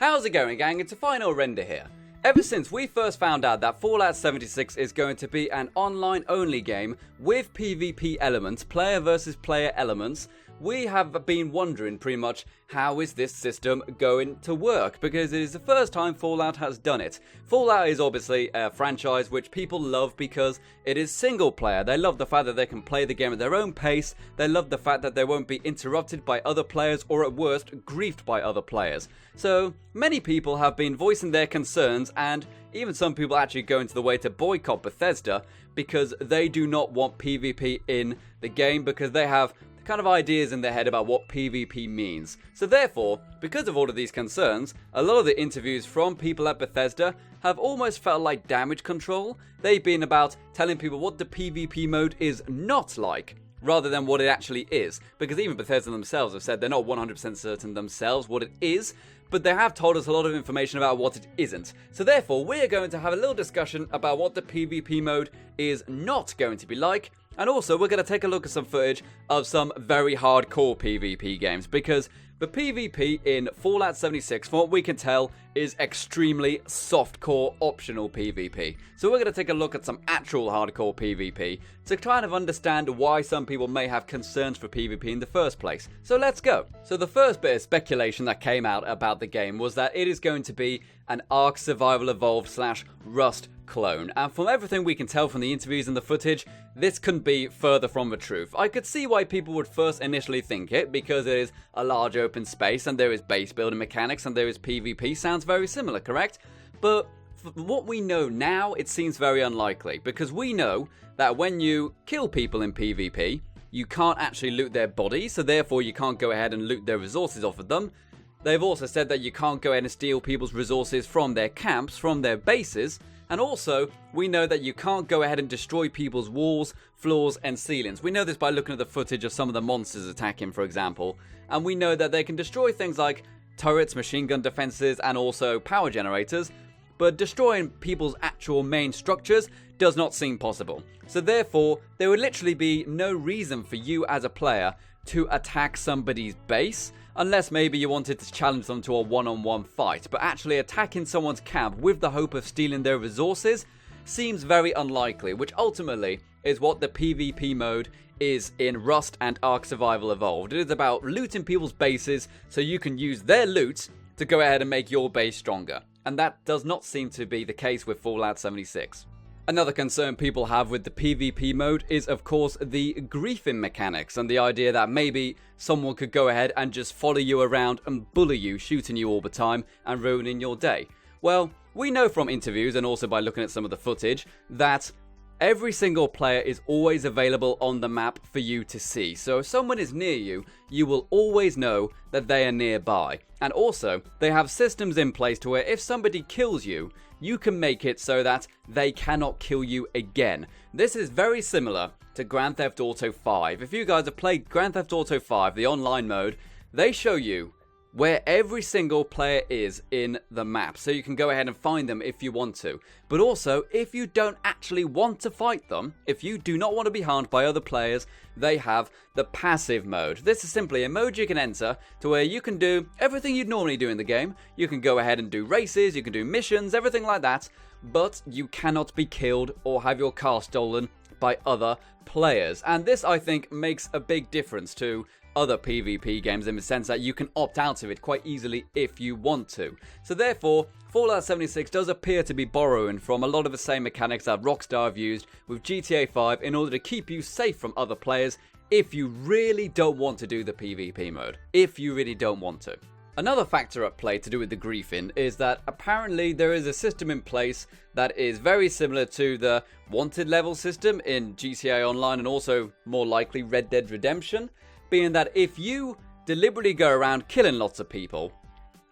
How's it going, gang? It's a final render here. Ever since we first found out that Fallout 76 is going to be an online-only game with PvP elements, player versus player elements, we have been wondering pretty much how is this system going to work, because it is the first time Fallout has done it. Fallout is obviously a franchise which people love because it is single player. They love the fact that they can play the game at their own pace. They love the fact that they won't be interrupted by other players or at worst griefed by other players. So many people have been voicing their concerns, and even some people actually going to the way to boycott Bethesda because they do not want PvP in the game, because they have kind of ideas in their head about what PvP means. So therefore, because of all of these concerns, a lot of the interviews from people at Bethesda have almost felt like damage control. They've been about telling people what the PvP mode is not like, rather than what it actually is. Because even Bethesda themselves have said they're not 100% certain themselves what it is, but they have told us a lot of information about what it isn't. So therefore, we're going to have a little discussion about what the PvP mode is not going to be like. And also, we're going to take a look at some footage of some very hardcore PvP games, because the PvP in Fallout 76, from what we can tell, is extremely softcore optional PvP. So we're going to take a look at some actual hardcore PvP to kind of understand why some people may have concerns for PvP in the first place. So let's go. So the first bit of speculation that came out about the game was that it is going to be an Ark Survival Evolved / Rust clone, and from everything we can tell from the interviews and the footage, this couldn't be further from the truth. I could see why people would first initially think it, because it is a large open space and there is base building mechanics and there is PvP. Sounds very similar, correct? But from what we know now, it seems very unlikely, because we know that when you kill people in PvP, you can't actually loot their bodies, so therefore you can't go ahead and loot their resources off of them. They've also said that you can't go ahead and steal people's resources from their camps, from their bases. And also, we know that you can't go ahead and destroy people's walls, floors, and ceilings. We know this by looking at the footage of some of the monsters attacking, for example. And we know that they can destroy things like turrets, machine gun defenses, and also power generators. But destroying people's actual main structures does not seem possible. So therefore, there would literally be no reason for you as a player to attack somebody's base, unless maybe you wanted to challenge them to a one-on-one fight. But actually attacking someone's camp with the hope of stealing their resources seems very unlikely, which ultimately is what the PvP mode is in Rust and Ark Survival Evolved. It is about looting people's bases so you can use their loot to go ahead and make your base stronger. And that does not seem to be the case with Fallout 76. Another concern people have with the PvP mode is, of course, the griefing mechanics, and the idea that maybe someone could go ahead and just follow you around and bully you, shooting you all the time and ruining your day. Well, we know from interviews and also by looking at some of the footage that every single player is always available on the map for you to see. So if someone is near you, you will always know that they are nearby. And also, they have systems in place to where if somebody kills you, you can make it so that they cannot kill you again. This is very similar to Grand Theft Auto 5. If you guys have played Grand Theft Auto 5, the online mode, they show you where every single player is in the map, so you can go ahead and find them if you want to. But also, if you don't actually want to fight them, if you do not want to be harmed by other players, they have the passive mode. This is simply a mode you can enter to where you can do everything you'd normally do in the game. You can go ahead and do races, you can do missions, everything like that, but you cannot be killed or have your car stolen by other players. And this, I think, makes a big difference to other PvP games in the sense that you can opt out of it quite easily if you want to. So therefore, Fallout 76 does appear to be borrowing from a lot of the same mechanics that Rockstar have used with GTA 5 in order to keep you safe from other players if you really don't want to do the PvP mode. If you really don't want to. Another factor at play to do with the griefing is that apparently there is a system in place that is very similar to the wanted level system in GTA Online and also more likely Red Dead Redemption, being that if you deliberately go around killing lots of people,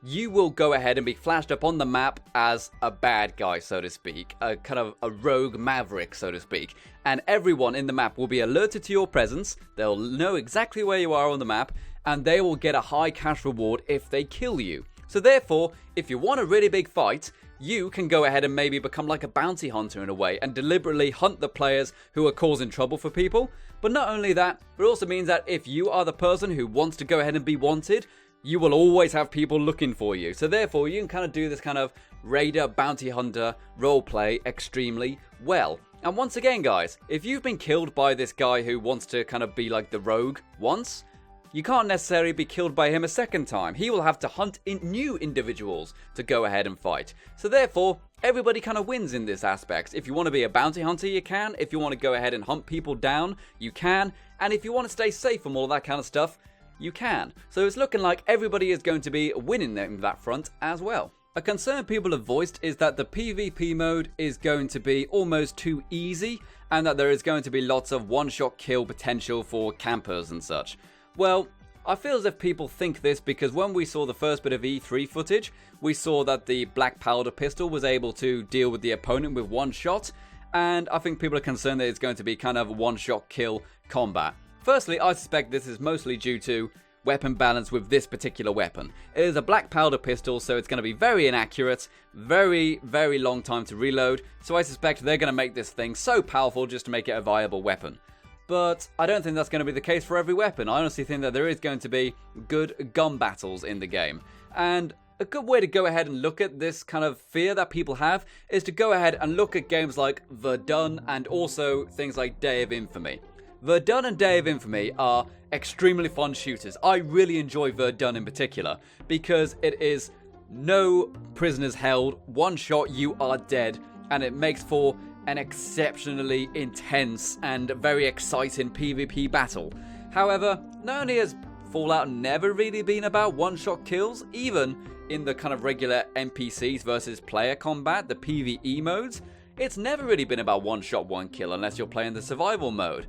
you will go ahead and be flashed up on the map as a bad guy, so to speak, a kind of a rogue maverick, so to speak, and everyone in the map will be alerted to your presence. They'll know exactly where you are on the map, and they will get a high cash reward if they kill you. So therefore, if you want a really big fight, you can go ahead and maybe become like a bounty hunter in a way and deliberately hunt the players who are causing trouble for people. But not only that, it also means that if you are the person who wants to go ahead and be wanted, you will always have people looking for you. So therefore, you can kind of do this kind of raider, bounty hunter roleplay extremely well. And once again, guys, if you've been killed by this guy who wants to kind of be like the rogue once, you can't necessarily be killed by him a second time. He will have to hunt in new individuals to go ahead and fight. So therefore, everybody kind of wins in this aspect. If you want to be a bounty hunter, you can. If you want to go ahead and hunt people down, you can. And if you want to stay safe from all that kind of stuff, you can. So it's looking like everybody is going to be winning in that front as well. A concern people have voiced is that the PvP mode is going to be almost too easy, and that there is going to be lots of one-shot kill potential for campers and such. Well, I feel as if people think this because when we saw the first bit of E3 footage, we saw that the black powder pistol was able to deal with the opponent with one shot, and I think people are concerned that it's going to be kind of one-shot kill combat. Firstly, I suspect this is mostly due to weapon balance with this particular weapon. It is a black powder pistol, so it's going to be very inaccurate, very, very long time to reload, so I suspect they're going to make this thing so powerful just to make it a viable weapon. But I don't think that's going to be the case for every weapon. I honestly think that there is going to be good gun battles in the game. And a good way to go ahead and look at this kind of fear that people have is to go ahead and look at games like Verdun and also things like Day of Infamy. Verdun and Day of Infamy are extremely fun shooters. I really enjoy Verdun in particular because it is no prisoners held, one shot you are dead, and it makes for an exceptionally intense and very exciting PvP battle. However, not only has Fallout never really been about one-shot kills, even in the kind of regular NPCs versus player combat, the PvE modes, it's never really been about one-shot, one-kill unless you're playing the survival mode.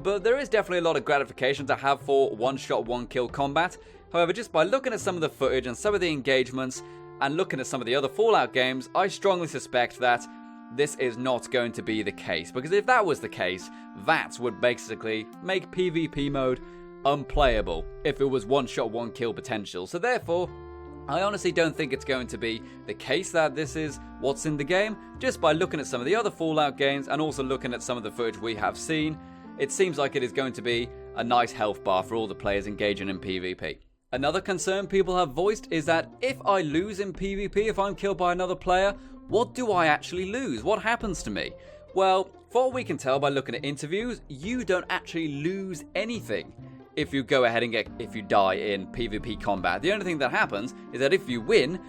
But there is definitely a lot of gratification to have for one-shot, one-kill combat. However, just by looking at some of the footage and some of the engagements and looking at some of the other Fallout games, I strongly suspect that this is not going to be the case, because if that was the case, that would basically make PvP mode unplayable if it was one shot, one kill potential. So therefore, I honestly don't think it's going to be the case that this is what's in the game. Just by looking at some of the other Fallout games and also looking at some of the footage we have seen, it seems like it is going to be a nice health bar for all the players engaging in PvP. Another concern people have voiced is that if I lose in PvP, if I'm killed by another player, what do I actually lose? What happens to me? Well, for what we can tell by looking at interviews, you don't actually lose anything if you go ahead and if you die in PvP combat. The only thing that happens is that if you win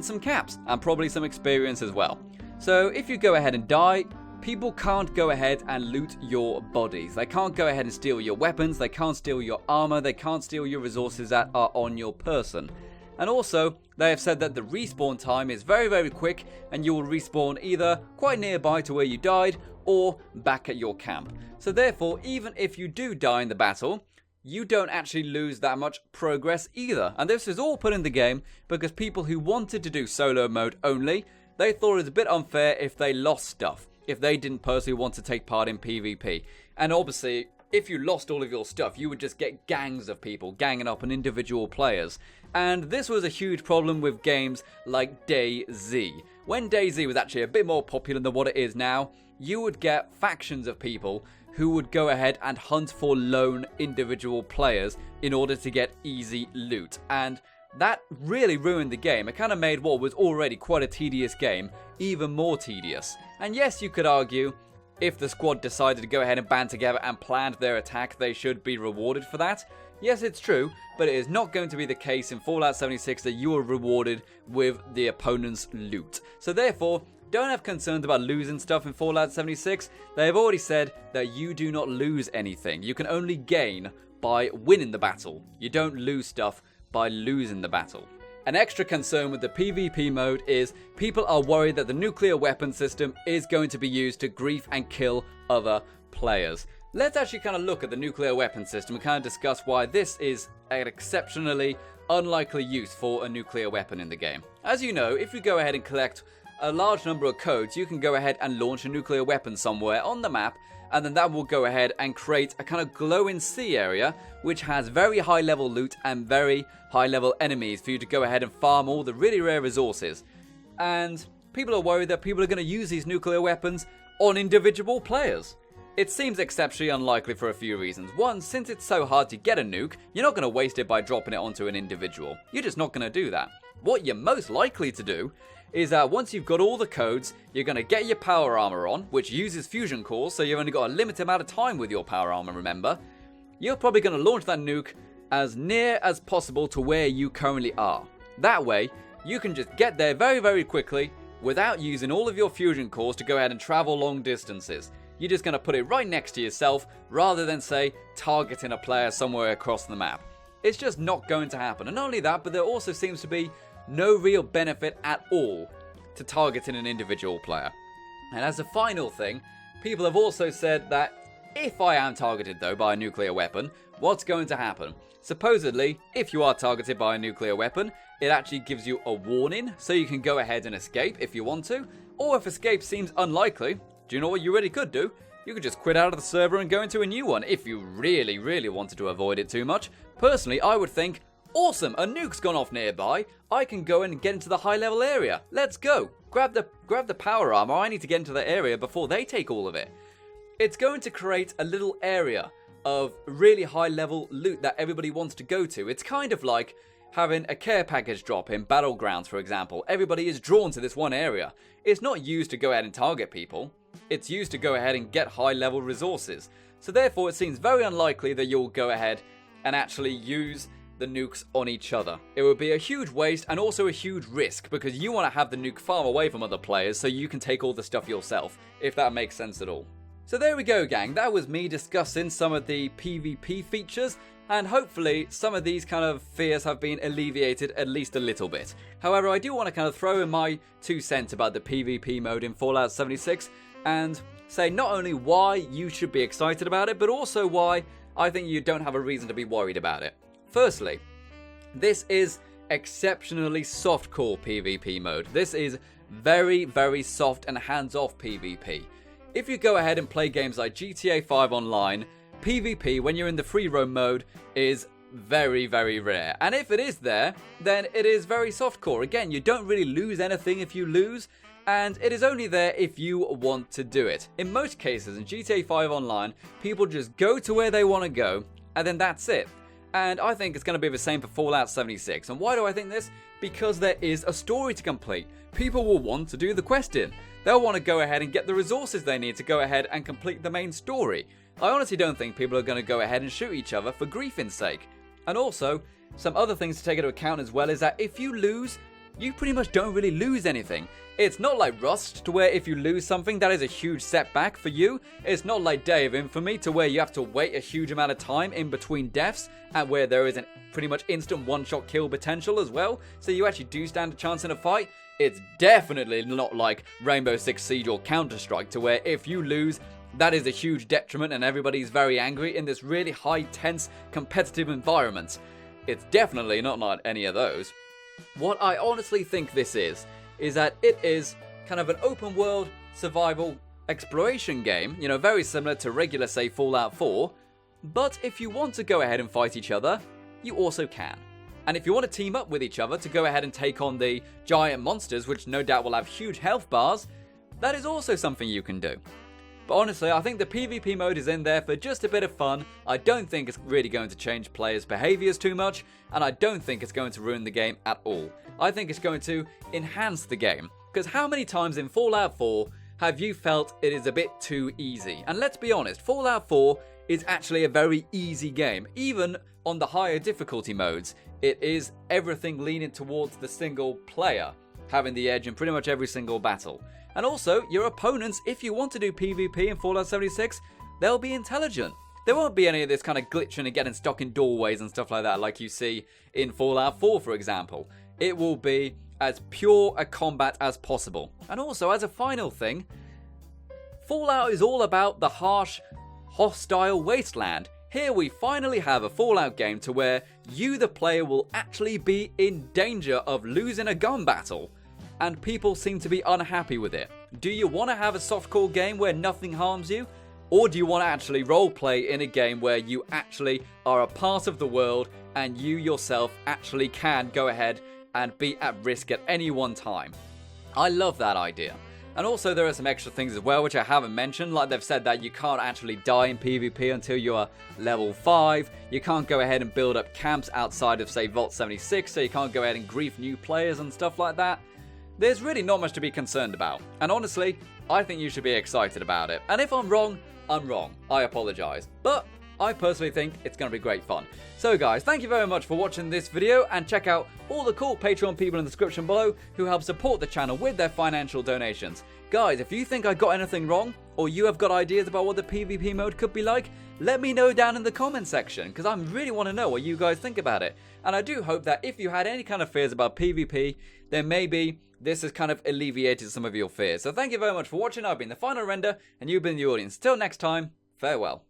some caps and probably some experience as well. So if you go ahead and die, people can't go ahead and loot your bodies. They can't go ahead and steal your weapons, they can't steal your armor, they can't steal your resources that are on your person. And also, they have said that the respawn time is very, very quick, and you will respawn either quite nearby to where you died, or back at your camp. So therefore, even if you do die in the battle, you don't actually lose that much progress either. And this is all put in the game because people who wanted to do solo mode only, they thought it was a bit unfair if they lost stuff, if they didn't personally want to take part in PvP. And obviously, if you lost all of your stuff, you would just get gangs of people ganging up on individual players. And this was a huge problem with games like DayZ. When DayZ was actually a bit more popular than what it is now, you would get factions of people who would go ahead and hunt for lone individual players in order to get easy loot. And that really ruined the game. It kind of made what was already quite a tedious game even more tedious. And yes, you could argue, if the squad decided to go ahead and band together and planned their attack, they should be rewarded for that. Yes, it's true, but it is not going to be the case in Fallout 76 that you are rewarded with the opponent's loot. So therefore, don't have concerns about losing stuff in Fallout 76. They have already said that you do not lose anything. You can only gain by winning the battle. You don't lose stuff by losing the battle. An extra concern with the PvP mode is people are worried that the nuclear weapon system is going to be used to grief and kill other players. Let's actually kind of look at the nuclear weapon system and kind of discuss why this is an exceptionally unlikely use for a nuclear weapon in the game. As you know, if you go ahead and collect a large number of codes, you can go ahead and launch a nuclear weapon somewhere on the map, and then that will go ahead and create a kind of glowing sea area which has very high level loot and very high level enemies for you to go ahead and farm all the really rare resources. And people are worried that people are going to use these nuclear weapons on individual players. It seems exceptionally unlikely for a few reasons. One, since it's so hard to get a nuke, you're not going to waste it by dropping it onto an individual. You're just not going to do that. What you're most likely to do is that once you've got all the codes, you're going to get your power armor on, which uses fusion cores, so you've only got a limited amount of time with your power armor, remember. You're probably going to launch that nuke as near as possible to where you currently are. That way, you can just get there very, very quickly without using all of your fusion cores to go ahead and travel long distances. You're just going to put it right next to yourself rather than, say, targeting a player somewhere across the map. It's just not going to happen. And not only that, but there also seems to be no real benefit at all to targeting an individual player. And as a final thing, people have also said that if I am targeted though by a nuclear weapon, what's going to happen? Supposedly, if you are targeted by a nuclear weapon, it actually gives you a warning, so you can go ahead and escape if you want to, or if escape seems unlikely, do you know what you really could do? You could just quit out of the server and go into a new one if you really, really wanted to avoid it too much. Personally, I would think, awesome, a nuke's gone off nearby, I can go and get into the high level area, let's go. Grab the power armor, I need to get into the area before they take all of it. It's going to create a little area of really high level loot that everybody wants to go to. It's kind of like having a care package drop in Battlegrounds, for example. Everybody is drawn to this one area. It's not used to go ahead and target people. It's used to go ahead and get high level resources. So therefore it seems very unlikely that you'll go ahead and actually use the nukes on each other. It would be a huge waste and also a huge risk because you want to have the nuke far away from other players so you can take all the stuff yourself, if that makes sense at all. So there we go, gang. That was me discussing some of the PvP features, and hopefully some of these kind of fears have been alleviated at least a little bit. However, I do want to kind of throw in my 2 cents about the PvP mode in Fallout 76 and say not only why you should be excited about it, but also why I think you don't have a reason to be worried about it. Firstly, this is exceptionally softcore PvP mode. This is very, very soft and hands-off PvP. If you go ahead and play games like GTA 5 Online, PvP when you're in the free roam mode is very, very rare. And if it is there, then it is very softcore. Again, you don't really lose anything if you lose, and it is only there if you want to do it. In most cases, in GTA 5 Online, people just go to where they want to go, and then that's it. And I think it's going to be the same for Fallout 76. And why do I think this? Because there is a story to complete. People will want to do the questing. They'll want to go ahead and get the resources they need to go ahead and complete the main story. I honestly don't think people are going to go ahead and shoot each other for griefing's sake. And also, some other things to take into account as well is that if you lose, you pretty much don't really lose anything. It's not like Rust, to where if you lose something, that is a huge setback for you. It's not like Day of Infamy, to where you have to wait a huge amount of time in between deaths, and where there is a pretty much instant one-shot kill potential as well, so you actually do stand a chance in a fight. It's definitely not like Rainbow Six Siege or Counter-Strike, to where if you lose, that is a huge detriment and everybody's very angry in this really high, tense, competitive environment. It's definitely not like any of those. What I honestly think this is that it is kind of an open world survival exploration game, you know, very similar to regular, say, Fallout 4, but if you want to go ahead and fight each other, you also can. And if you want to team up with each other to go ahead and take on the giant monsters, which no doubt will have huge health bars, that is also something you can do. But honestly, I think the PvP mode is in there for just a bit of fun. I don't think it's really going to change players' behaviors too much, and I don't think it's going to ruin the game at all. I think it's going to enhance the game. Because how many times in Fallout 4 have you felt it is a bit too easy? And let's be honest, Fallout 4 is actually a very easy game. Even on the higher difficulty modes, it is everything leaning towards the single player, having the edge in pretty much every single battle. And also, your opponents, if you want to do PvP in Fallout 76, they'll be intelligent. There won't be any of this kind of glitching and getting stuck in doorways and stuff like that like you see in Fallout 4, for example. It will be as pure a combat as possible. And also, as a final thing, Fallout is all about the harsh, hostile wasteland. Here we finally have a Fallout game to where you, the player, will actually be in danger of losing a gun battle. And people seem to be unhappy with it. Do you want to have a softcore game where nothing harms you? Or do you want to actually roleplay in a game where you actually are a part of the world and you yourself actually can go ahead and be at risk at any one time? I love that idea. And also there are some extra things as well which I haven't mentioned, like they've said that you can't actually die in PvP until you are level 5, you can't go ahead and build up camps outside of say Vault 76, so you can't go ahead and grief new players and stuff like that. There's really not much to be concerned about, and honestly, I think you should be excited about it. And if I'm wrong, I apologise. But I personally think it's going to be great fun. So guys, thank you very much for watching this video, and check out all the cool Patreon people in the description below who help support the channel with their financial donations. Guys, if you think I got anything wrong, or you have got ideas about what the PvP mode could be like, let me know down in the comment section, because I really want to know what you guys think about it. And I do hope that if you had any kind of fears about PvP, then maybe this has kind of alleviated some of your fears. So thank you very much for watching. I've been the final render, and you've been the audience. Till next time, farewell.